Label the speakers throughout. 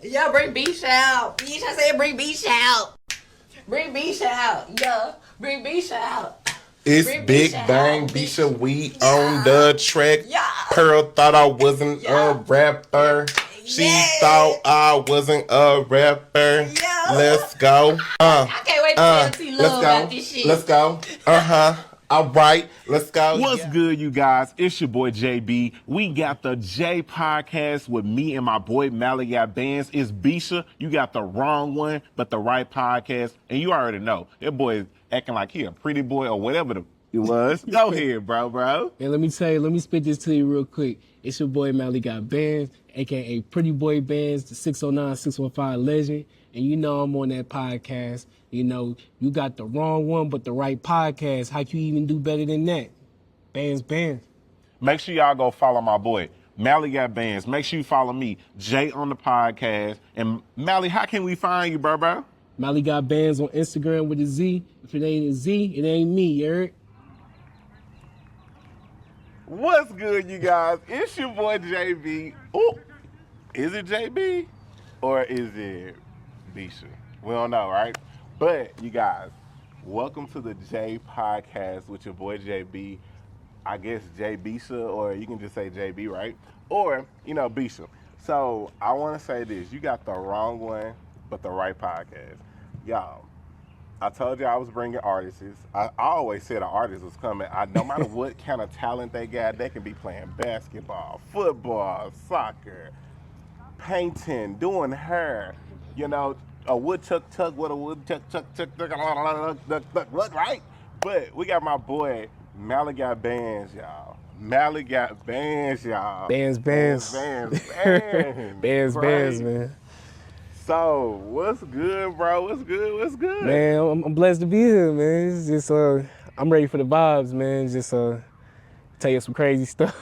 Speaker 1: Yeah, bring Beach out. Bitch, I said bring Beach out. Bring Beach out. Yeah, bring Beach out.
Speaker 2: It's
Speaker 1: Bring
Speaker 2: Big
Speaker 1: Bisha
Speaker 2: Bang,
Speaker 1: out,
Speaker 2: Bisha,
Speaker 1: bitch.
Speaker 2: we on the track.
Speaker 1: Yeah.
Speaker 2: Pearl thought I wasn't
Speaker 1: Yeah.
Speaker 2: a rapper. She thought I wasn't a rapper.
Speaker 1: Yeah.
Speaker 2: Let's go.
Speaker 1: I can't wait to tell T Love about this shit.
Speaker 2: Let's go. All right, let's go.
Speaker 3: What's good, you guys? It's your boy JB. We got the J podcast with me and my boy Maligotbandz. It's Bisha. You got the wrong one, but the right podcast. And you already know that boy is acting like he a pretty boy or whatever it was. Go ahead, bro.
Speaker 4: And let me tell you, let me spit this to you real quick. It's your boy Maligotbandz, aka Pretty Boy Bands, the 609 615 legend. And you know I'm on that podcast. You know, you got the wrong one, but the right podcast. How can you even do better than that? Bands.
Speaker 3: Make sure y'all go follow my boy Maligotbandz. Make sure you follow me, Jay, on the podcast. And Mally, how can we find you, bro?
Speaker 4: Maligotbandz on Instagram with a Z. If it ain't a Z, it ain't me, you heard?
Speaker 3: What's good, you guys? It's your boy JB. Oh, is it JB or is it Bisha? We don't know, right? But you guys, welcome to the J podcast with your boy JB. I guess J Bisha, or you can just say JB, right? Or, Bisha. So I want to say this. You got the wrong one, but the right podcast. Y'all, I told you I was bringing artists. I always said an artist was coming. No matter what kind of talent they got, they can be playing basketball, football, soccer, painting, doing hair, a woodchuck, what a woodchuck, what, right? But we got my boy Maligotbandz, y'all.
Speaker 4: Bands. Bands, man.
Speaker 3: So, what's good, bro? What's good?
Speaker 4: Man, I'm blessed to be here, man. It's just, I'm ready for the vibes, man. Just, tell you some crazy stuff.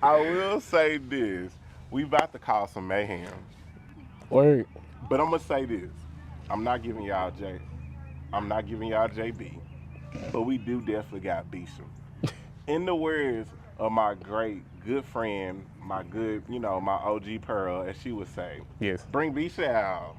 Speaker 3: I will say this. We about to call some mayhem.
Speaker 4: Word.
Speaker 3: But I'm going to say this. I'm not giving y'all J. I'm not giving y'all JB. But we do definitely got Bisha. In the words of my great good friend, my my OG Pearl, as she would say.
Speaker 4: Yes.
Speaker 3: Bring Bisha out.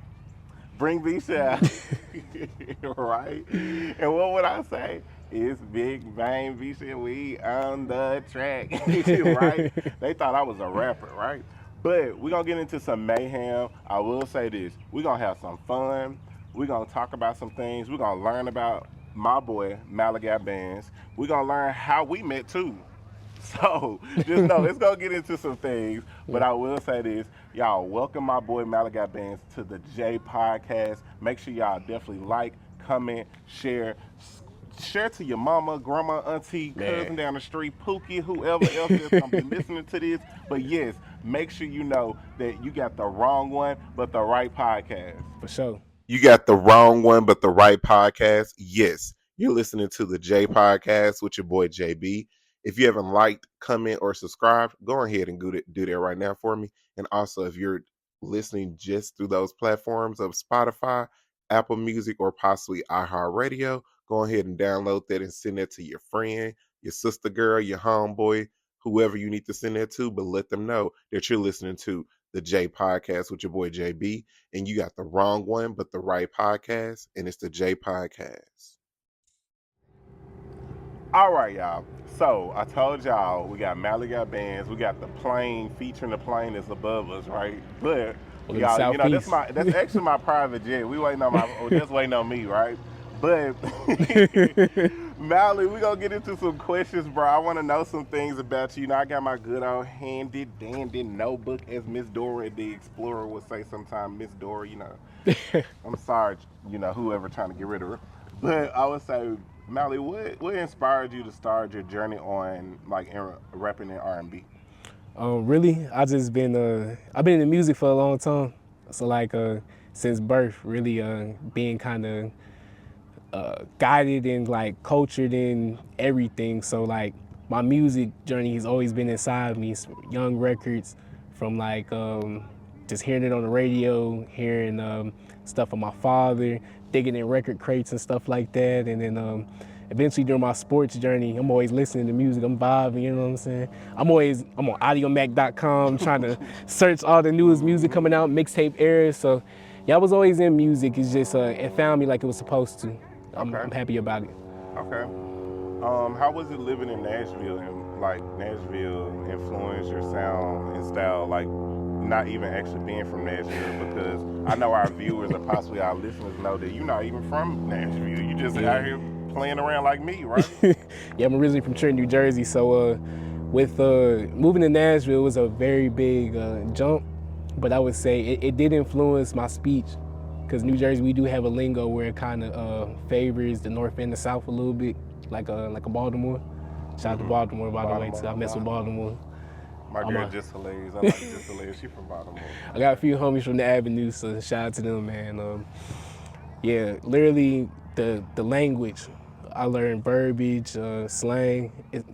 Speaker 3: Right? And what would I say? It's Big Bang Bisha, we on the track. Right? They thought I was a rapper, right? But we're going to get into some mayhem. I will say this. We're going to have some fun. We're going to talk about some things. We're going to learn about my boy, Maligotbandz. We're going to learn how we met, too. So, just know, it's going to get into some things. But I will say this. Y'all, welcome my boy, Maligotbandz, to the J Podcast. Make sure y'all definitely like, comment, share. Share to your mama, grandma, auntie, cousin down the street, Pookie, whoever else is going to be listening to this. But yes, make sure you know that you got the wrong one, but the right podcast.
Speaker 4: For sure.
Speaker 2: You got the wrong one, but the right podcast. Yes, you're listening to the J podcast with your boy JB. If you haven't liked, comment, or subscribed, go ahead and do that right now for me. And also, if you're listening just through those platforms of Spotify, Apple Music, or possibly iHeartRadio, go ahead and download that and send that to your friend, your sister girl, your homeboy, whoever you need to send that to, but let them know that you're listening to the J Podcast with your boy JB, and you got the wrong one, but the right podcast, and it's the J Podcast.
Speaker 3: All right, y'all. So, I told y'all we got Maligotbandz, we got the plane, featuring the plane that's above us, right? But, y'all, that's actually my private jet. We waiting on just waiting on me, right? But, Mally, we're going to get into some questions, bro. I want to know some things about you. I got my good old handy dandy notebook, as Miss Dora the Explorer would say sometimes. Miss Dora, I'm sorry, whoever trying to get rid of her. But I would say, Mally, what inspired you to start your journey on, rapping and R&B?
Speaker 4: Really, I've been in the music for a long time. So, since birth, really being kind of guided and cultured in everything. So my music journey has always been inside me. Young records from just hearing it on the radio, hearing stuff from my father, digging in record crates and stuff like that. And then eventually during my sports journey, I'm always listening to music. I'm vibing, you know what I'm saying? I'm on audiomac.com trying to search all the newest music coming out, mixtape eras. So yeah, I was always in music. It's just it found me like it was supposed to. I'm happy about it.
Speaker 3: Okay. How was it living in Nashville, and like Nashville influenced your sound and style, like not even actually being from Nashville? Because I know our viewers or possibly our listeners know that you're not even from Nashville. You just out here playing around like me, right?
Speaker 4: Yeah, I'm originally from Trenton, New Jersey. So with moving to Nashville, it was a very big jump. But I would say it did influence my speech. Because New Jersey, we do have a lingo where it kind of favors the North and the South a little bit, like a Baltimore. Shout out to Baltimore, by the way, too. I mess with Baltimore.
Speaker 3: My girl just hilarious. I like just hilarious. She from Baltimore.
Speaker 4: I got a few homies from the Avenue, so shout out to them, man. Yeah, literally the language. I learned verbiage, slang.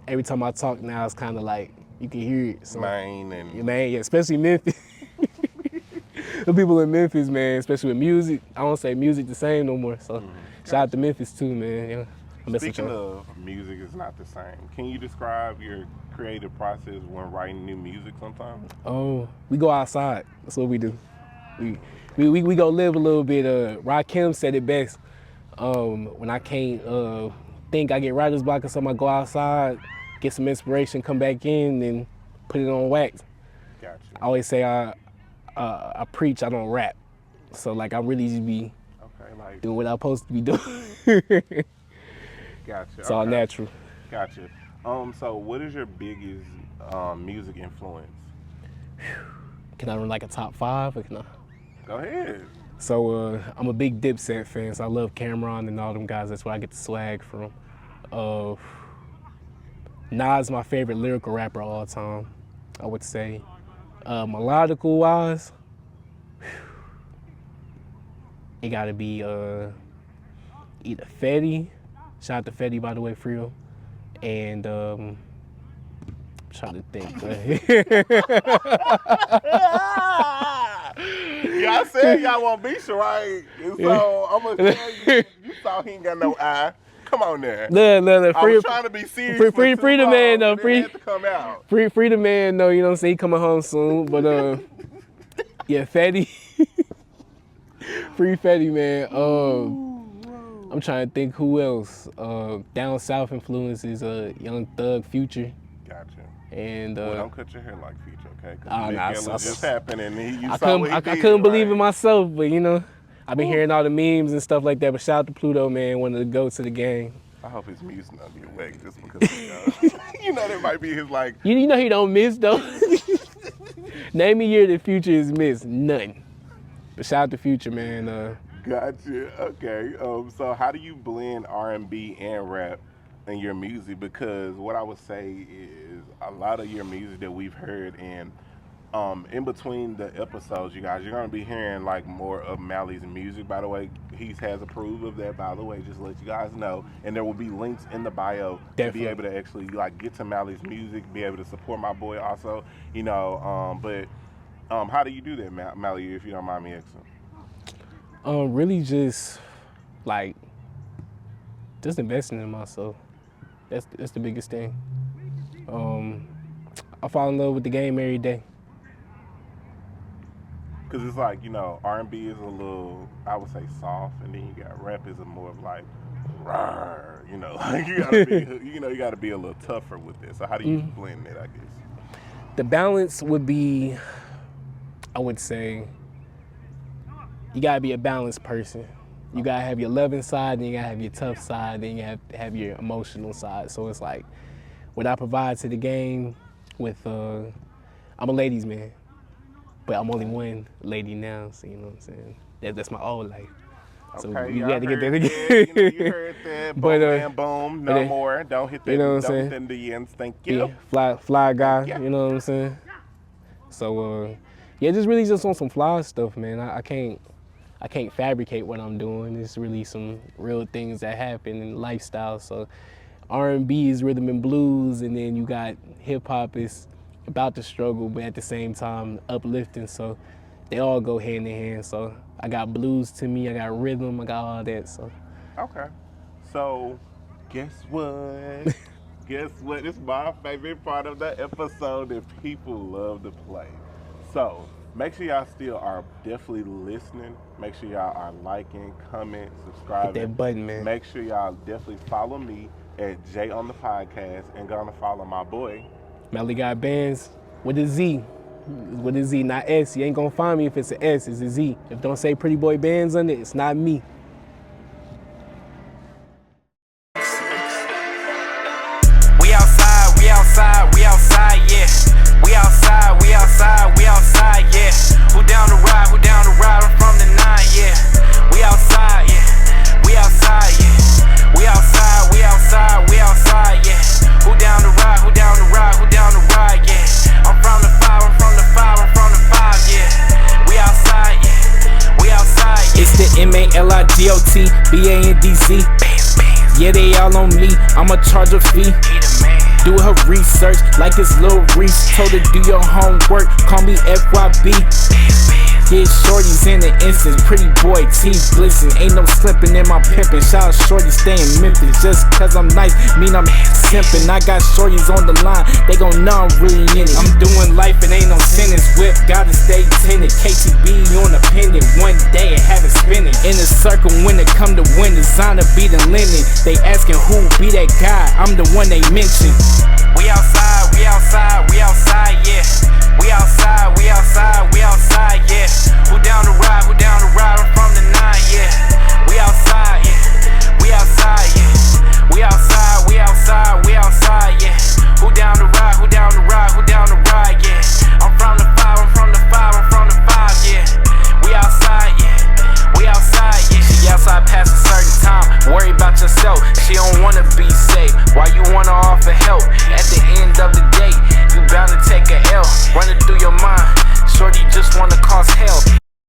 Speaker 4: Every time I talk now, it's kind of like you can hear it. So, yeah, especially Memphis. The people in Memphis, man, especially with music, I don't say music the same no more. So shout out to Memphis too, man. Yeah,
Speaker 3: Speaking of music, is not the same. Can you describe your creative process when writing new music sometimes?
Speaker 4: Oh, we go outside. That's what we do. We go live a little bit. Rakim said it best. When I can't think, I get writer's block or something, I go outside, get some inspiration, come back in, and put it on wax.
Speaker 3: Gotcha.
Speaker 4: I always say I preach, I don't rap. So like I really just be doing what I'm supposed to be doing.
Speaker 3: Gotcha.
Speaker 4: It's all natural.
Speaker 3: Gotcha. So what is your biggest music influence?
Speaker 4: Can I run like a top 5 or can I?
Speaker 3: Go ahead.
Speaker 4: So I'm a big Dipset fan, so I love Cameron and all them guys. That's where I get the swag from. Nas, my favorite lyrical rapper of all time, I would say. Melodical wise, it gotta be either Fetty, shout out to Fetty by the way, for real, and I'm trying to think.
Speaker 3: Yeah, I said y'all want beef, right? And so I'm gonna tell you, you saw he ain't got no eye. Come on there.
Speaker 4: Look,
Speaker 3: I was trying to be serious.
Speaker 4: Free the man though.
Speaker 3: Free to come out.
Speaker 4: Free the man though. You know what I'm saying? He coming home soon. But yeah, Fetty. Free Fetty, man. I'm trying to think who else. Down south influences Young Thug, Future.
Speaker 3: Gotcha.
Speaker 4: And
Speaker 3: well, don't cut your hair like Future, okay?
Speaker 4: Nah,
Speaker 3: just happened and
Speaker 4: I couldn't believe it myself, but you know. I've been hearing all the memes and stuff like that, but shout out to Pluto, man, one of the goats of the game.
Speaker 3: I hope his music not get whacked just because you know that might be his like.
Speaker 4: You know he don't miss though. Name a year that Future is missed, none. But shout out to Future, man.
Speaker 3: Gotcha. Okay. So how do you blend R&B and rap in your music? Because what I would say is a lot of your music that we've heard in between the episodes, you guys, you're gonna be hearing like more of Mally's music. By the way, he has approved of that. By the way, just to let you guys know, and there will be links in the bio to be able to actually like get to Mally's music, be able to support my boy also. You know, but how do you do that, Mally? If you don't mind me asking.
Speaker 4: Really just like just investing in myself. That's the biggest thing. I fall in love with the game every day.
Speaker 3: Because it's like, you know, R&B is a little, I would say, soft, and then you got rap is a more of like, rawr, you know, like you gotta be, you know, you gotta be a little tougher with it. So how do you blend it, I guess?
Speaker 4: The balance would be, I would say, you gotta be a balanced person. You gotta have your loving side, then you gotta have your tough side, then you have to have your emotional side. So it's like, what I provide to the game with, I'm a ladies' man. But I'm only one lady now, so you know what I'm saying? That's my old life. So
Speaker 3: okay,
Speaker 4: you got to get that again.
Speaker 3: You know, you heard that. Boom, bam, boom. No more. Don't hit that.
Speaker 4: You know what I'm saying?
Speaker 3: Don't hit the ends. Thank you.
Speaker 4: Yeah, fly guy. You know what I'm saying? So yeah, just on some fly stuff, man. I can't fabricate what I'm doing. It's really some real things that happen in lifestyle. So R&B is rhythm and blues, and then you got hip hop is about the struggle, but at the same time uplifting. So they all go hand in hand. So I got blues to me, I got rhythm, I got all that. So
Speaker 3: okay. So Guess what? Guess what? It's my favorite part of the episode that people love to play. So make sure y'all still are definitely listening. Make sure y'all are liking, comment,
Speaker 4: Hit
Speaker 3: subscribing.
Speaker 4: that button, man.
Speaker 3: Make sure y'all definitely follow me at Jay on the podcast and gonna follow my boy.
Speaker 4: Maligotbandz with a Z. With a Z, not S. You ain't gonna find me if it's an S, it's a Z. If don't say Pretty Boy Bands on it, it's not me.
Speaker 5: We outside, yeah. We outside, yeah. Who down to ride, I'm from the 9, yeah. We outside, yeah. We outside, yeah. We outside, yeah. Who down to ride, yeah. I'm from the 5, yeah. We outside, yeah. It's the Maligotbandz. Yeah, they all on me, I'ma charge a fee. Do her research like it's Lil Reese. Told her do your homework, call me FYB. Get shorties in an instant, pretty boy, teeth glisten. Ain't no slipping in my pimpin'. Shout out shorty, stay in Memphis. Just cause I'm nice, mean I'm simpin'. I got shorties on the line, they gon' know I'm really in it. I'm doing life, it ain't no sentence. Whip, gotta stay tinted. KTB on a pendant, one day and have it spinning. In a circle when it come to win, designer be the linen. They asking who be that guy, I'm the one they mention. We outside, yeah. We outside, yeah. Who down to ride, I'm from the 9, yeah. We outside, yeah. We outside, yeah. Who down to ride, yeah. I'm from the 5, yeah. We outside, yeah. She outside past a certain time, worry about yourself. She don't wanna be safe, why you wanna offer help? At the end of the day, you bound to take a L. Run it through your mind, shorty just wanna cause hell.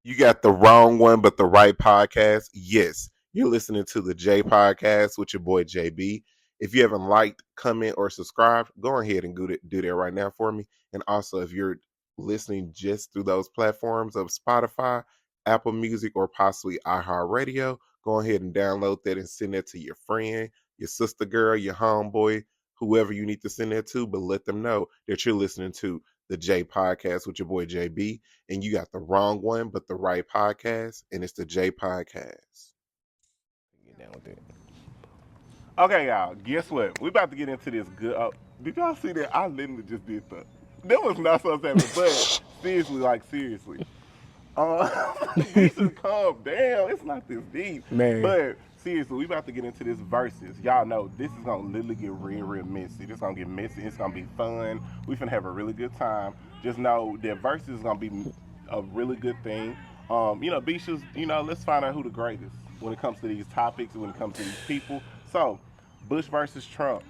Speaker 2: You got the wrong one, but the right podcast. Yes, you're listening to the J Podcast with your boy JB. If you haven't liked, comment, or subscribed, go ahead and do that right now for me. And also, if you're listening just through those platforms of Spotify, Apple Music, or possibly iHeartRadio, go ahead and download that and send that to your friend, your sister girl, your homeboy, whoever you need to send that to, but let them know that you're listening to the J Podcast with your boy JB, and you got the wrong one, but the right podcast, and it's the J Podcast.
Speaker 4: Get down with it.
Speaker 3: Okay, y'all, guess what? We about to get into this good. Did y'all see that? I literally just did that. That was not supposed to happen, but seriously. We should calm down. It's not this deep.
Speaker 4: Man.
Speaker 3: But seriously, we about to get into this verses. Y'all know this is gonna literally get real messy. This gonna get messy. It's gonna be fun. We finna have a really good time. Just know that verses is gonna be a really good thing. Beaches, let's find out who the greatest when it comes to these topics, when it comes to these people. So, Bush versus Trump.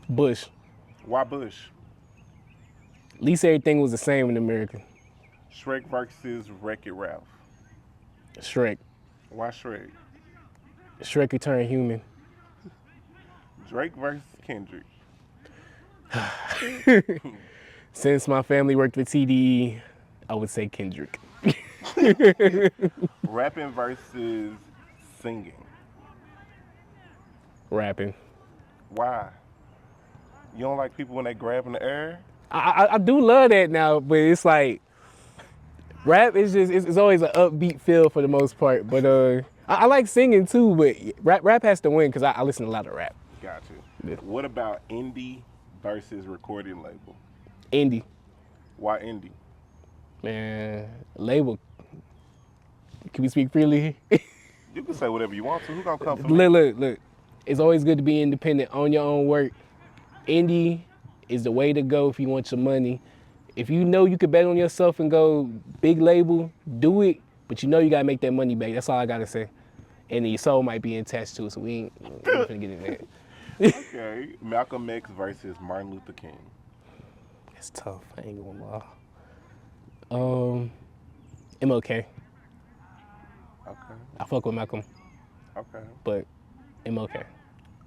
Speaker 4: Bush.
Speaker 3: Why Bush?
Speaker 4: At least everything was the same in America.
Speaker 3: Shrek versus Wreck-It Ralph.
Speaker 4: Shrek.
Speaker 3: Why Shrek?
Speaker 4: Shrek returned human.
Speaker 3: Drake versus Kendrick.
Speaker 4: Since my family worked with TDE, I would say Kendrick.
Speaker 3: Rapping versus singing.
Speaker 4: Rapping.
Speaker 3: Why? You don't like people when they grab in the air?
Speaker 4: I do love that now, but it's like rap is just it's always an upbeat feel for the most part. But I like singing too, but rap has to win because I listen to a lot of rap.
Speaker 3: Got you.
Speaker 4: Yeah.
Speaker 3: What about indie versus recording label?
Speaker 4: Indie.
Speaker 3: Why indie?
Speaker 4: Man, label. Can we speak freely here?
Speaker 3: You can say whatever you want to. Who gonna come for me?
Speaker 4: Look. It's always good to be independent, own your own work. Indie is the way to go if you want your money. If you know you could bet on yourself and go big label, do it. But you know you gotta make that money back. That's all I gotta say. And your soul might be attached to it, so we ain't gonna get in there.
Speaker 3: Okay, Malcolm X versus Martin Luther King.
Speaker 4: It's tough. I ain't gonna lie. MLK.
Speaker 3: Okay.
Speaker 4: I fuck with Malcolm,
Speaker 3: Okay.
Speaker 4: but MLK.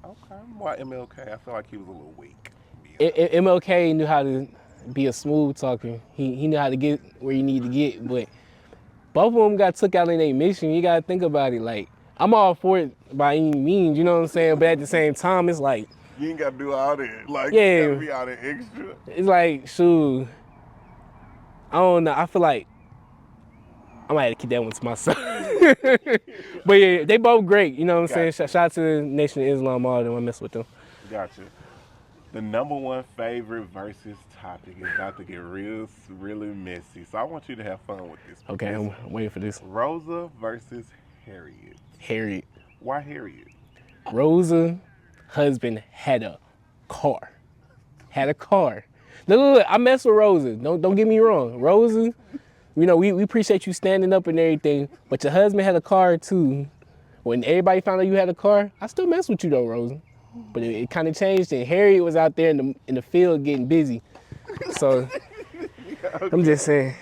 Speaker 3: Okay. Why MLK? I feel like he was a little weak.
Speaker 4: MLK knew how to be a smooth talker. He knew how to get where you need to get, but both of them got took out in their mission. You gotta think about it. Like, I'm all for it by any means, you know what I'm saying? But at the same time, it's like,
Speaker 3: You ain't gotta do all that. Like,
Speaker 4: Yeah.
Speaker 3: you gotta be all that extra.
Speaker 4: it's like, shoot, I don't know. I feel like I might have to keep that one to myself. But yeah, they both great, you know what I'm saying? Shout out to the Nation of Islam, all of them. I mess with them.
Speaker 3: Gotcha. The number one favorite versus topic is about to get really messy. So I want you to have fun with this.
Speaker 4: Okay, I'm waiting for this.
Speaker 3: Rosa versus Harriet.
Speaker 4: Harriet.
Speaker 3: Why Harriet?
Speaker 4: Rosa, husband had a car. Look, I mess with Rosa. Don't get me wrong. Rosa, you know, we appreciate you standing up and everything, but your husband had a car too. When everybody found out you had a car, I still mess with you though, Rosa. But it kind of changed, and Harriet was out there in the field getting busy. So I'm just saying.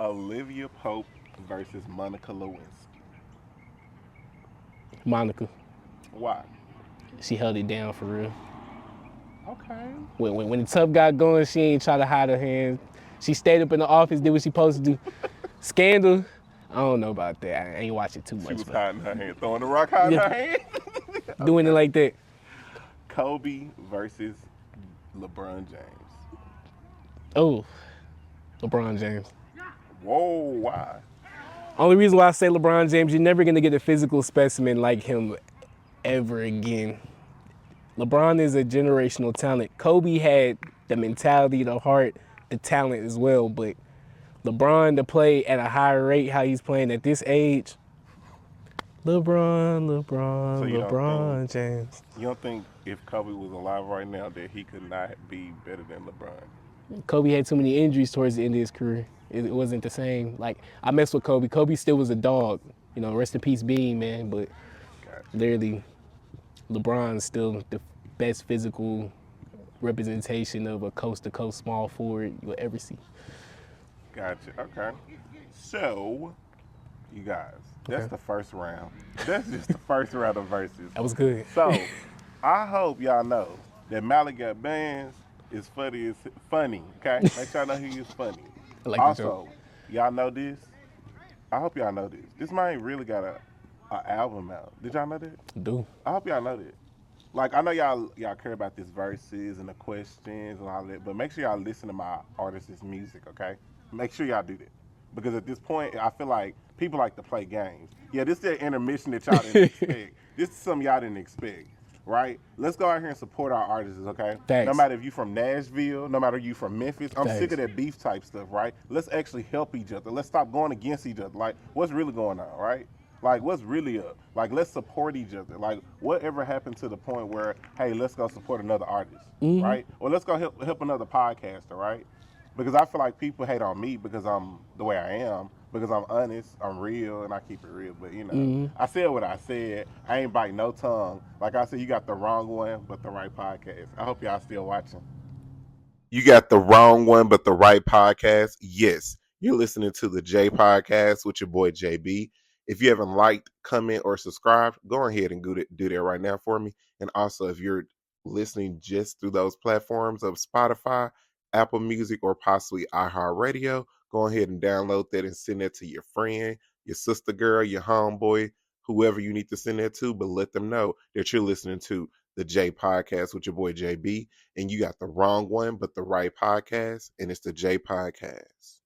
Speaker 3: Olivia Pope versus Monica Lewinsky.
Speaker 4: Monica,
Speaker 3: Why?
Speaker 4: she held it down for real.
Speaker 3: Okay.
Speaker 4: When the tough got going, she ain't try to hide her hands. She stayed up in the office, did what she supposed to do. Scandal, I don't know about that. I ain't watch it too
Speaker 3: She
Speaker 4: much.
Speaker 3: was
Speaker 4: But
Speaker 3: hiding her hand, throwing the rock, hiding her hand.
Speaker 4: doing it like that.
Speaker 3: Kobe versus LeBron James.
Speaker 4: Oh, LeBron James.
Speaker 3: Whoa, why?
Speaker 4: Only reason why I say LeBron James, you're never gonna get a physical specimen like him ever again. LeBron is a generational talent. Kobe had the mentality, the heart, the talent as well, but LeBron to play at a higher rate, how he's playing at this age, LeBron James.
Speaker 3: You don't think if Kobe was alive right now that he could not be better than LeBron?
Speaker 4: Kobe had too many injuries towards the end of his career. It wasn't the same. Like, I messed with Kobe. Kobe still was a dog. You know, rest in peace, Bean, man. But literally, LeBron's still the best physical representation of a coast-to-coast small forward you'll ever see.
Speaker 3: Gotcha. Okay. So, you guys, that's the first round. That's just the first round of verses.
Speaker 4: That was good.
Speaker 3: So, I hope y'all know that Maligotbandz is funny, okay? Make sure y'all know he is funny.
Speaker 4: I like the joke.
Speaker 3: Also, y'all know this? I hope y'all know this. This man really got a album out. Did y'all know that?
Speaker 4: Do.
Speaker 3: I hope y'all know that. Like, I know y'all care about these verses and the questions and all that, but make sure y'all listen to my artist's music, okay? Make sure y'all do that. Because at this point, I feel like people like to play games. Yeah, this is the intermission that y'all didn't expect. This is something y'all didn't expect, right? Let's go out here and support our artists, okay?
Speaker 4: Thanks.
Speaker 3: No matter if you from Nashville, no matter if you from Memphis, I'm
Speaker 4: Thanks.
Speaker 3: sick of that beef type stuff, right? Let's actually help each other. Let's stop going against each other. Like, what's really going on, right? Like, what's really up? Like, let's support each other. Like, whatever happened to the point where, hey, let's go support another artist, right? Or let's go help another podcaster, right? Because I feel like people hate on me because I'm the way I am, because I'm honest, I'm real, and I keep it real. But, you know, I said what I said. I ain't bite no tongue. Like I said, you got the wrong one, but the right podcast. I hope y'all still watching.
Speaker 2: You got the wrong one, but the right podcast. Yes, you're listening to the J Podcast with your boy JB. If you haven't liked, comment, or subscribed, go ahead and do that right now for me. And also, if you're listening just through those platforms of Spotify, Apple Music, or possibly iHeartRadio, go ahead and download that and send that to your friend, your sister girl, your homeboy, whoever you need to send that to, but let them know that you're listening to the J Podcast with your boy JB, and you got the wrong one, but the right podcast, and it's the J Podcast.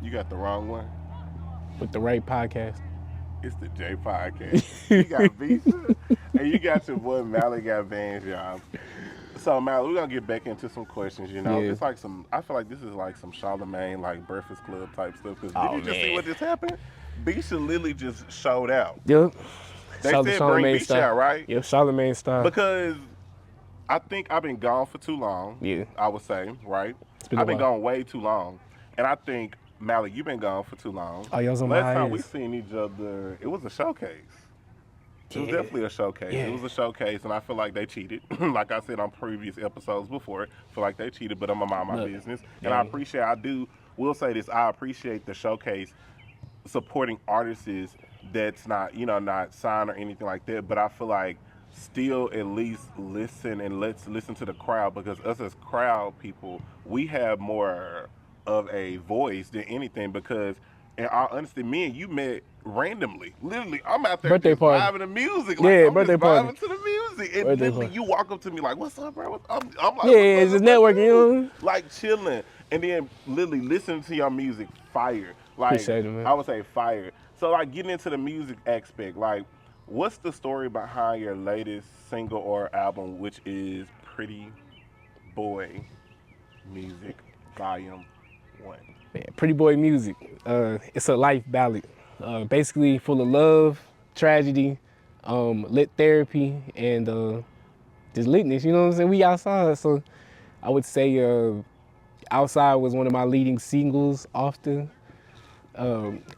Speaker 3: You got the wrong one.
Speaker 4: With the right podcast.
Speaker 3: It's the J Podcast. You got Visa, and you got your boy Maligotbandz, y'all. So, Mal, we're gonna get back into some questions. You know,
Speaker 4: Yeah.
Speaker 3: it's like I feel like this is like some Charlemagne, like Breakfast Club type stuff. Because
Speaker 4: Oh,
Speaker 3: did you just see
Speaker 4: man.
Speaker 3: what just happened? Bisha literally just showed out.
Speaker 4: Yep.
Speaker 3: They said bring Bisha out, right?
Speaker 4: Yep, Charlemagne style.
Speaker 3: Because I think I've been gone for too long.
Speaker 4: Yeah.
Speaker 3: I would say, right?
Speaker 4: been a
Speaker 3: I've been
Speaker 4: while.
Speaker 3: gone way too long, and I think Malik, you've been gone for too long.
Speaker 4: Oh, y'all was on my
Speaker 3: Last time we
Speaker 4: hiatus.
Speaker 3: seen each other, it was a showcase. It was
Speaker 4: Yeah.
Speaker 3: definitely a showcase.
Speaker 4: Yeah.
Speaker 3: It was a showcase, and I feel like they cheated. Like I said on previous episodes before, I feel like they cheated, but I'm gonna mind my
Speaker 4: Look,
Speaker 3: business. And I will say this, I appreciate the showcase supporting artists that's not, not signed or anything like that, but I feel like still at least listen and let's listen to the crowd, because us as crowd people, we have more of a voice than anything, because And I honestly, me and you met randomly. Literally, I'm out there
Speaker 4: Birthday
Speaker 3: just
Speaker 4: party.
Speaker 3: vibing to music.
Speaker 4: Yeah,
Speaker 3: Like, I'm
Speaker 4: birthday
Speaker 3: just
Speaker 4: party.
Speaker 3: vibing to the music. And
Speaker 4: Birthday
Speaker 3: literally,
Speaker 4: party.
Speaker 3: you walk up to me like, what's up, bro? I'm like,
Speaker 4: Yeah,
Speaker 3: what's
Speaker 4: it's
Speaker 3: up
Speaker 4: just
Speaker 3: with
Speaker 4: networking, you know?
Speaker 3: Like, chilling. And then literally listening to your music, fire. Like,
Speaker 4: Appreciate it, man.
Speaker 3: I would say fire. So, like, getting into the music aspect, like, what's the story behind your latest single or album, which is Pretty Boy Music Volume 1?
Speaker 4: Man, Pretty Boy Music. It's a life ballad. Basically full of love, tragedy, lit therapy, and just litness, you know what I'm saying? We outside, so I would say Outside was one of my leading singles off the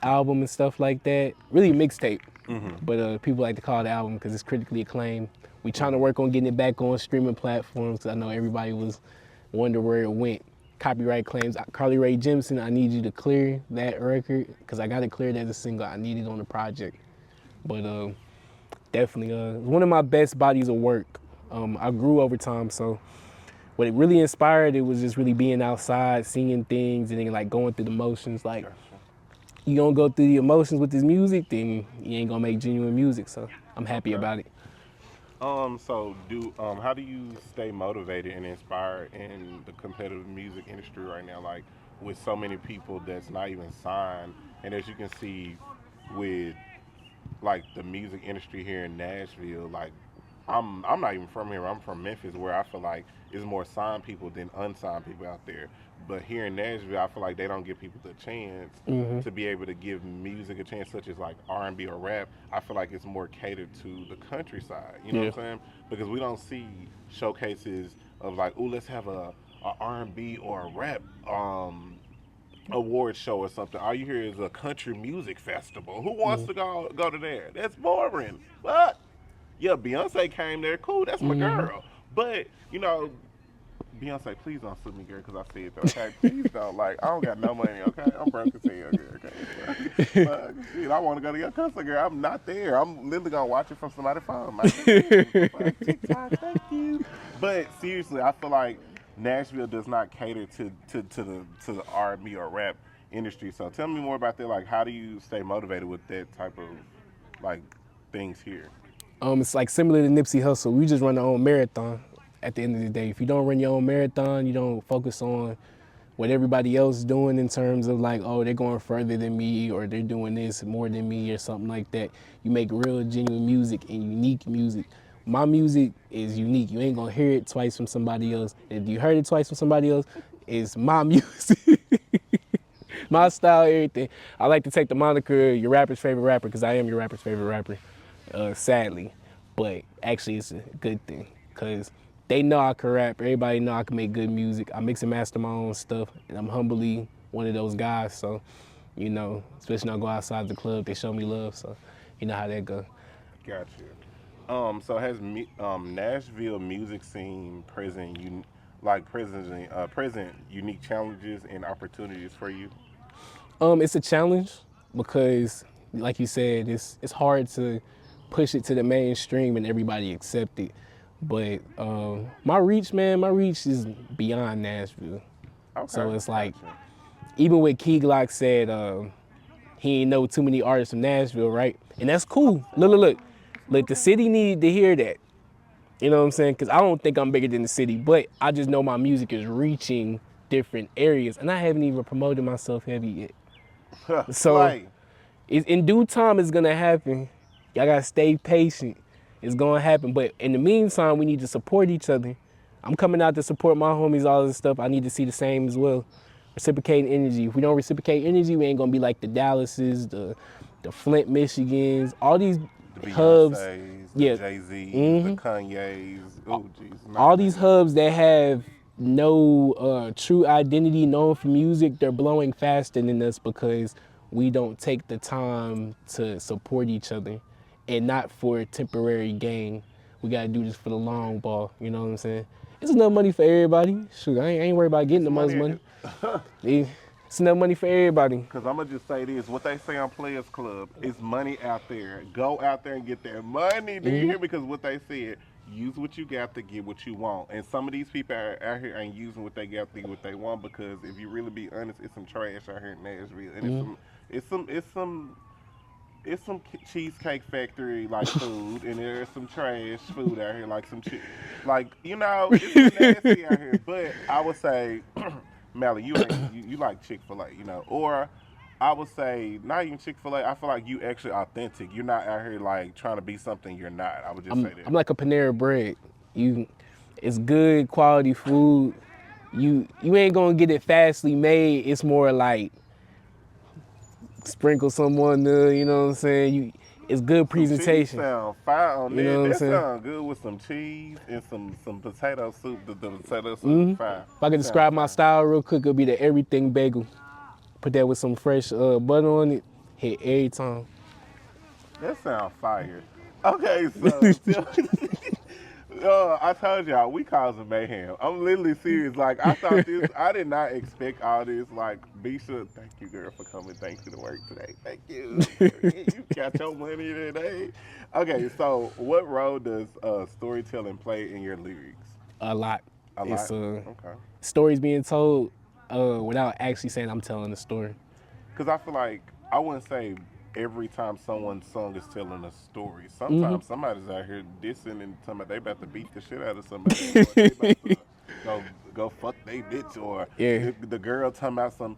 Speaker 4: album and stuff like that. Really a mixtape, but people like to call it the album because it's critically acclaimed. We trying to work on getting it back on streaming platforms because I know everybody was wondering where it went. Copyright claims. Carly Rae Jepsen, I need you to clear that record because I got it cleared as a single. I need it on the project. But definitely one of my best bodies of work. I grew over time, so what it really inspired, it was just really being outside, seeing things, and then like going through the motions. Like, you don't go through the emotions with this music, then you ain't gonna make genuine music. So I'm happy about it.
Speaker 3: So how do you stay motivated and inspired in the competitive music industry right now? Like, with so many people that's not even signed, and as you can see with like the music industry here in Nashville, like I'm not even from here. I'm from Memphis, where I feel like it's more signed people than unsigned people out there. But here in Nashville, I feel like they don't give people the chance to be able to give music a chance, such as like R&B or rap. I feel like it's more catered to the countryside. You know what I'm saying? Because we don't see showcases of like, oh, let's have a R&B or a rap award show or something. All you hear is a country music festival. Who wants to go to there? That's boring. What? Yeah, Beyonce came there. Cool, that's my girl. But you know, Beyonce, please don't sue me, girl, because I said that. Okay, please don't. Like, I don't got no money. Okay, I'm broke as hell, girl. Okay, but shit, I want to go to your concert, girl. I'm not there. I'm literally gonna watch it from somebody's phone. Like, TikTok, thank you. But seriously, I feel like Nashville does not cater to the R&B or rap industry. So tell me more about that. Like, how do you stay motivated with that type of like things here?
Speaker 4: It's like similar to Nipsey Hussle. We just run our own marathon at the end of the day. If you don't run your own marathon, you don't focus on what everybody else is doing in terms of like, oh, they're going further than me or they're doing this more than me or something like that. You make real, genuine music and unique music. My music is unique. You ain't gonna hear it twice from somebody else. If you heard it twice from somebody else, it's my music. My style, everything. I like to take the moniker your rapper's favorite rapper because I am your rapper's favorite rapper. Sadly, but actually it's a good thing because they know I can rap. Everybody know I can make good music. I mix and master my own stuff, and I'm humbly one of those guys. So, you know, especially when I go outside the club, they show me love. So, you know how that go.
Speaker 3: Got you. So has Nashville music scene present unique challenges and opportunities for you?
Speaker 4: It's a challenge because, like you said, it's hard to push it to the mainstream and everybody accept it. But my reach is beyond Nashville.
Speaker 3: Okay.
Speaker 4: So it's like,
Speaker 3: Gotcha.
Speaker 4: even what Key Glock said, he ain't know too many artists from Nashville, right? And that's cool. Look, the city need to hear that. You know what I'm saying? Because I don't think I'm bigger than the city, but I just know my music is reaching different areas, and I haven't even promoted myself heavy yet. So in due time, it's gonna happen. Y'all gotta stay patient. It's gonna happen. But in the meantime, we need to support each other. I'm coming out to support my homies, all this stuff. I need to see the same as well. Reciprocating energy. If we don't reciprocate energy, we ain't gonna be like the Dallases, the Flint, Michigans, all these
Speaker 3: The
Speaker 4: hubs.
Speaker 3: Beyoncés,
Speaker 4: Yeah.
Speaker 3: the Jay-Z's, the Kanye's. Oh, jeez.
Speaker 4: All these hubs that have no true identity known for music, they're blowing faster than us because we don't take the time to support each other and not for temporary gain. We gotta do this for the long ball, you know what I'm saying? It's enough money for everybody. Shoot, I ain't worried about getting the most money. It's enough money for everybody.
Speaker 3: Because I'm going to just say this. What they say on Players Club is money out there. Go out there and get that money. Do you hear me? Because what they said, use what you got to get what you want. And some of these people out here ain't using what they got to get what they want because if you really be honest, it's some trash out here in Nashville. And it's some It's some cheesecake factory like food, and there's some trash food out here, like like it's some nasty out here. But I would say, Mally, you like Chick-fil-A, or I would say not even Chick-fil-A. I feel like you actually authentic. You're not out here like trying to be something you're not. I would just say that.
Speaker 4: I'm like a Panera Bread. It's good quality food. You ain't gonna get it fastly made. It's more like sprinkle someone, you know what I'm saying? It's good presentation.
Speaker 3: Sound fire on
Speaker 4: You know what I'm
Speaker 3: that. That
Speaker 4: saying?
Speaker 3: sound good with some cheese and some potato soup. The potato soup, fire.
Speaker 4: If I could describe my style real quick, it'll be the everything bagel. Put that with some fresh butter on it. Hit every time.
Speaker 3: That sound fire. Okay, so I told y'all we causing mayhem. I'm literally serious. Like I thought this, I did not expect all this. Like Bisha, thank you, girl, for coming. Thank you to work today. Thank you. You got your money today. Okay, so what role does storytelling play in your lyrics?
Speaker 4: A lot.
Speaker 3: A lot.
Speaker 4: It's
Speaker 3: Okay.
Speaker 4: stories being told without actually saying I'm telling the story.
Speaker 3: Because I feel like I wouldn't say every time someone's song is telling a story. Sometimes somebody's out here dissing and somebody they about to beat the shit out of somebody. Or they about to go fuck they bitch, or the girl talking about some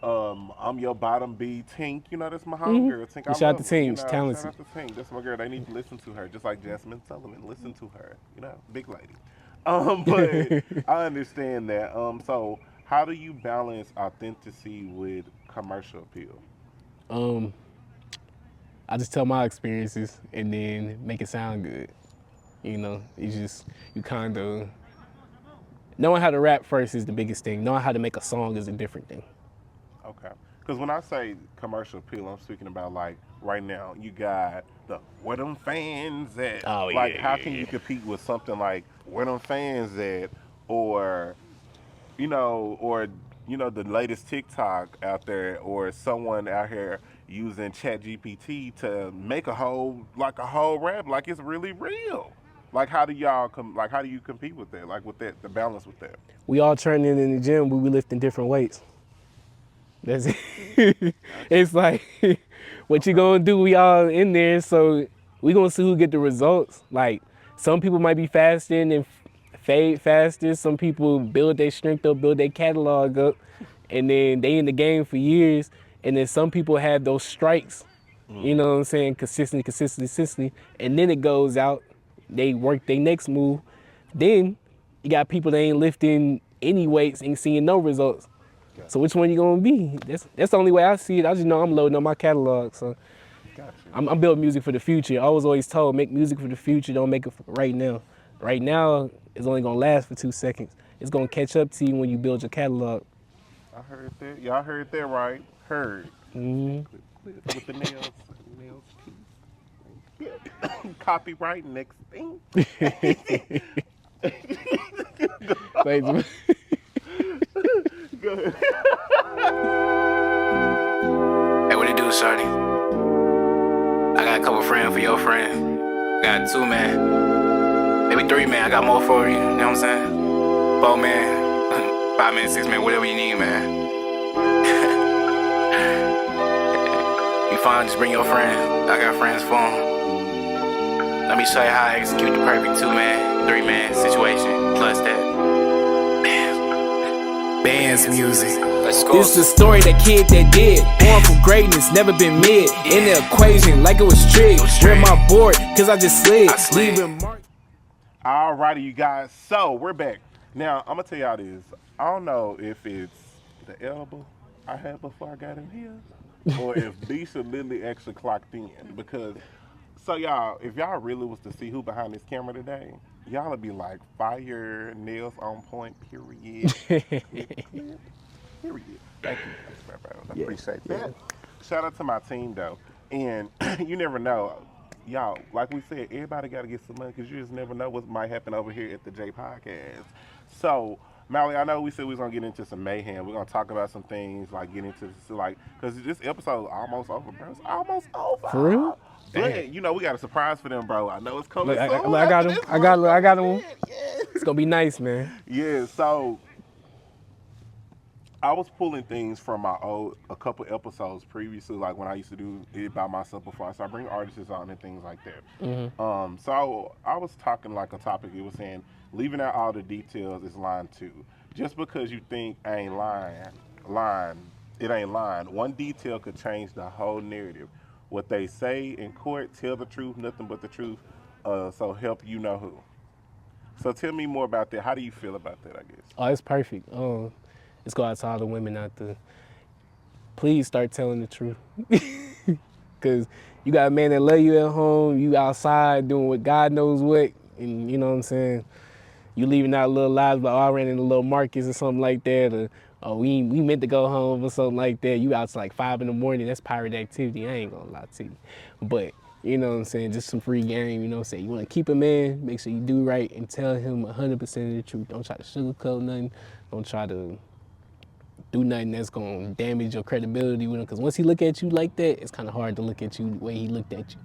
Speaker 3: I'm your bottom B Tink. That's my homegirl. Tink.
Speaker 4: Shout out to Tink. She's talented.
Speaker 3: Shout out to Tink. That's my girl. They need to listen to her, just like Jasmine Sullivan. Listen to her. Big lady. But I understand that. So how do you balance authenticity with commercial appeal?
Speaker 4: I just tell my experiences and then make it sound good. It's just, you kind of, knowing how to rap first is the biggest thing. Knowing how to make a song is a different thing.
Speaker 3: Okay. Because when I say commercial appeal, I'm speaking about like right now, you got the where them fans at.
Speaker 4: Oh,
Speaker 3: like
Speaker 4: yeah,
Speaker 3: how
Speaker 4: yeah,
Speaker 3: can
Speaker 4: yeah.
Speaker 3: you compete with something like where them fans at, or the latest TikTok out there, or someone out here using ChatGPT to make a whole rap like it's really real. Like how do you compete with that? Like with that, the balance with that.
Speaker 4: We all training in the gym, but we lifting different weights. That's it. It's like, what you gonna do? We all in there, so we gonna see who get the results. Like, some people might be fasting and fade faster. Some people build their strength up, build their catalog up, and then they in the game for years. And then some people have those strikes, you know what I'm saying, consistently, and then it goes out. They work their next move. Then you got people that ain't lifting any weights, ain't seeing no results. So which one you gonna be? That's the only way I see it. I just know I'm loading on my catalog. So I'm building music for the future. I was always told, make music for the future, don't make it for right now. Right now, it's only gonna last for 2 seconds. It's gonna catch up to you when you build your catalog.
Speaker 3: I heard that. Y'all heard that right. Heard. With the nails piece. Copyright next thing.
Speaker 4: Thank you.
Speaker 3: Go ahead.
Speaker 5: Hey, what it do, shawty? I got a couple friends for your friend. I got 2, man. Maybe 3, man. I got more for you. You know what I'm saying? 4, man. 5 minutes, 6 minutes, whatever you need, man. You fine, just bring your friend. I got friends for them. Let me show you how I execute the perfect 2-man, 3-man situation. Plus that. Bandz music. Let's go. This is the story that kid that did. Born from greatness, never been mid. In the equation, like it was trig. Where my board, cause I just slid. Leaving mark.
Speaker 3: Alrighty, you guys. So we're back. Now I'm gonna tell y'all this. I don't know if it's the elbow I had before I got in here, or if Bisha literally actually clocked in. Because so y'all, if y'all really was to see who behind this camera today, y'all would be like, fire, nails on point, period. Period. Thank you. I appreciate that. Shout out to my team, though. And you never know. Y'all, like we said, everybody got to get some money because you just never know what might happen over here at the J Podcast. So, Mally, I know we said we was going to get into some mayhem. We're going to talk about some things, like get into, because this episode is almost over, bro. It's almost over.
Speaker 4: For real?
Speaker 3: But, we got a surprise for them, bro. I know it's coming soon.
Speaker 4: I got him. I got him. It's going to be nice, man.
Speaker 3: Yeah, so I was pulling things from a couple episodes previously, like when I used to do it by myself before. So I bring artists on and things like that. So I was talking like a topic. It was saying leaving out all the details is line 2. Just because you think ain't it ain't lying. One detail could change the whole narrative. What they say in court, tell the truth, nothing but the truth. So help you know who. So tell me more about that. How do you feel about that, I guess?
Speaker 4: Oh, it's perfect. Let's go out to all the women out there. Please start telling the truth. Because you got a man that love you at home, you outside doing what God knows what, and you know what I'm saying? You leaving out little lies, but I ran into little Marcus or something like that, or we meant to go home or something like that. You out to like 5 in the morning, that's pirate activity, I ain't gonna lie to you. But, you know what I'm saying, just some free game, you know what I'm saying? You wanna keep a man, make sure you do right and tell him 100% of the truth. Don't try to sugarcoat nothing, don't try to do nothing that's gonna damage your credibility with him, because once he look at you like that, it's kind of hard to look at you the way he looked at you,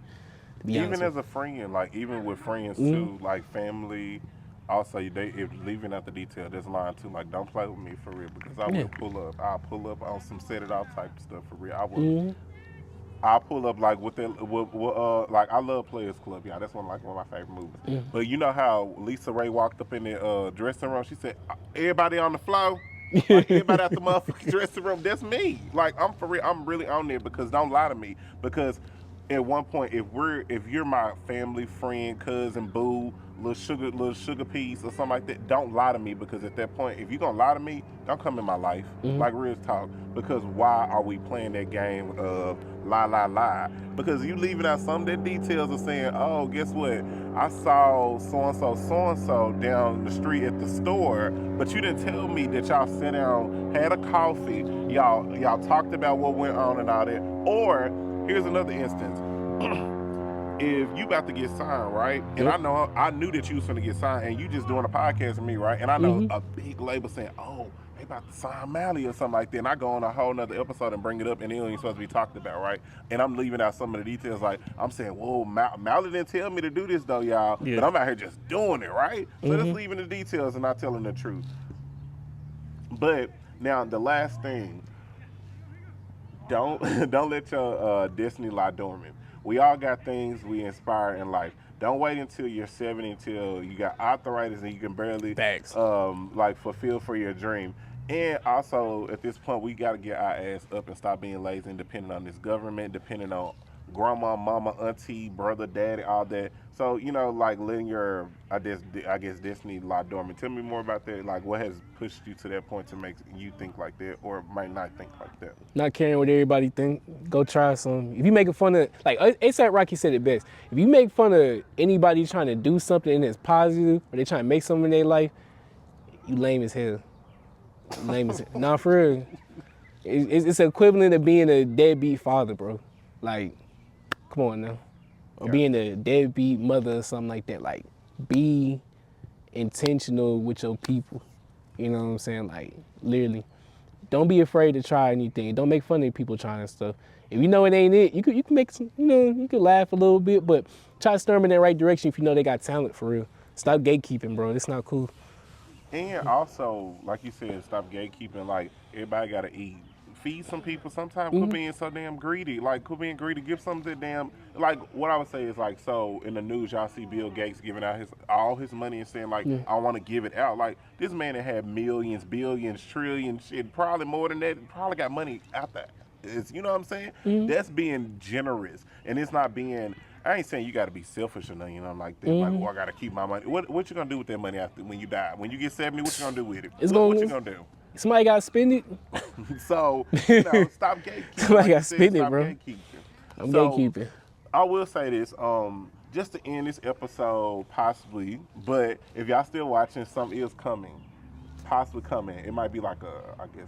Speaker 4: to be honest
Speaker 3: Even as a friend, like even with friends too, like family, also if leaving out the detail, there's line 2, like don't play with me for real, because I will pull up. I'll pull up on some set it off type stuff for real. I will. I'll pull up like with like I love Players Club, y'all. That's one of my favorite movies. But you know how Lisa Ray walked up in the dressing room, she said, "Everybody on the floor." Like everybody at the motherfucking dressing room, that's me. Like I'm for real, I'm really on there, because don't lie to me. Because at one point, if you're my family, friend, cousin, boo, little sugar piece or something like that, don't lie to me, because at that point, if you're gonna lie to me, don't come in my life. Like real talk. Because why are we playing that game of lie? Because you leaving out some of the details of saying, oh, guess what? I saw so-and-so down the street at the store, but you didn't tell me that y'all sat down, had a coffee, y'all talked about what went on and all that. Or, here's another instance. If you about to get signed, right? And I knew that you was gonna get signed, and you just doing a podcast with me, right? And I know a big label saying, oh, they about to sign Mally or something like that. And I go on a whole nother episode and bring it up, and it ain't supposed to be talked about, right? And I'm leaving out some of the details, like I'm saying, whoa, Mally didn't tell me to do this though, y'all. Yeah. But I'm out here just doing it, right? So that's leaving the details and not telling the truth. But now the last thing, don't let your destiny lie dormant. We all got things we inspire in life. Don't wait until you're 70 until you got arthritis and you can barely like fulfill for your dream. And also at this point, we got to get our ass up and stop being lazy and depending on this government, depending on grandma, mama, auntie, brother, daddy, all that. So, you know, like letting your, I guess destiny lie dormant. Tell me more about that. Like what has pushed you to that point to make you think like that, or might not think like that?
Speaker 4: Not caring what everybody think. Go try some. If you making fun of, like A$AP Rocky said it best, if you make fun of anybody trying to do something that's positive, or they trying to make something in their life, you lame as hell. Lame as hell. Nah, for real. It's equivalent of being a deadbeat father, bro. Like, come on now. Or being a deadbeat mother or something like that. Like, be intentional with your people. You know what I'm saying? Like, literally. Don't be afraid to try anything. Don't make fun of people trying stuff. If you know it ain't it, you could make some, you know, you could laugh a little bit, but try to steer them in that right direction if you know they got talent for real. Stop gatekeeping, bro. It's not cool.
Speaker 3: And also, like you said, stop gatekeeping. Like, everybody got to eat. Feed some people. Sometimes quit being so damn greedy. Like, quit being greedy. Give some to the damn, like, what I would say is, like, so in the news, y'all see Bill Gates giving out all his money and saying, like, I want to give it out. Like, this man that had millions, billions, trillions, shit, probably more than that, probably got money out there. You know what I'm saying? That's being generous. And it's not being, I ain't saying you got to be selfish or nothing, you know, like that. Like, I got to keep my money. What you going to do with that money after when you die? When you get 70, what you going to do with it? What you going to do?
Speaker 4: Somebody got to spend it.
Speaker 3: So, you know, stop gatekeeping.
Speaker 4: Somebody got to spend it, bro. I'm gatekeeping.
Speaker 3: I will say this, just to end this episode, possibly, but if y'all still watching, something is coming. Possibly coming. It might be like I guess,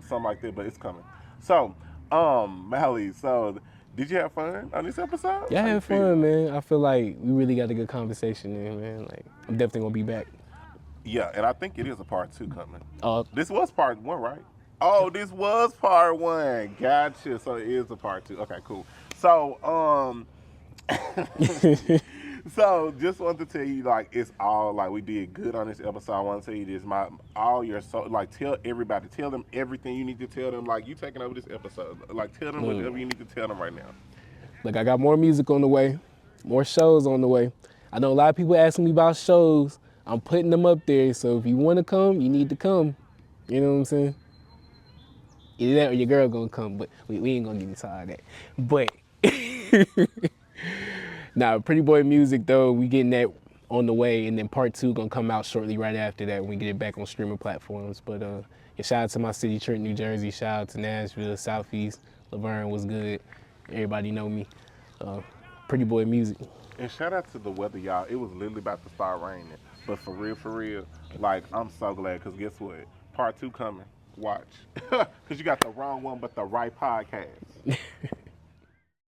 Speaker 3: something like that, but it's coming. So, Mally, so did you have fun on this episode?
Speaker 4: Yeah, I had fun, man. I feel like we really got a good conversation there, man. Like, I'm definitely going to be back.
Speaker 3: Yeah, and I think it is a part 2 coming. This was part 1, right? Oh, this was part 1. Gotcha. So it is a part 2. Okay, cool. So, So just wanted to tell you, like, it's all like we did good on this episode. I want to tell you this, tell everybody, tell them everything you need to tell them. Like, you taking over this episode, like, tell them whatever you need to tell them right now.
Speaker 4: Look, I got more music on the way, more shows on the way. I know a lot of people asking me about shows. I'm putting them up there, so if you want to come, you need to come. You know what I'm saying? Either that or your girl gonna come, but we ain't gonna get into all that. But nah, Pretty Boy Music though, we getting that on the way, and then part 2 gonna come out shortly right after that when we get it back on streaming platforms. But shout out to my city, Trenton, New Jersey. Shout out to Nashville, Southeast. Laverne was good. Everybody know me. Pretty Boy Music.
Speaker 3: And shout out to the weather, y'all. It was literally about to start raining. But for real, like, I'm so glad, because guess what? Part 2 coming. Watch. Because you got the wrong one, but the right podcast.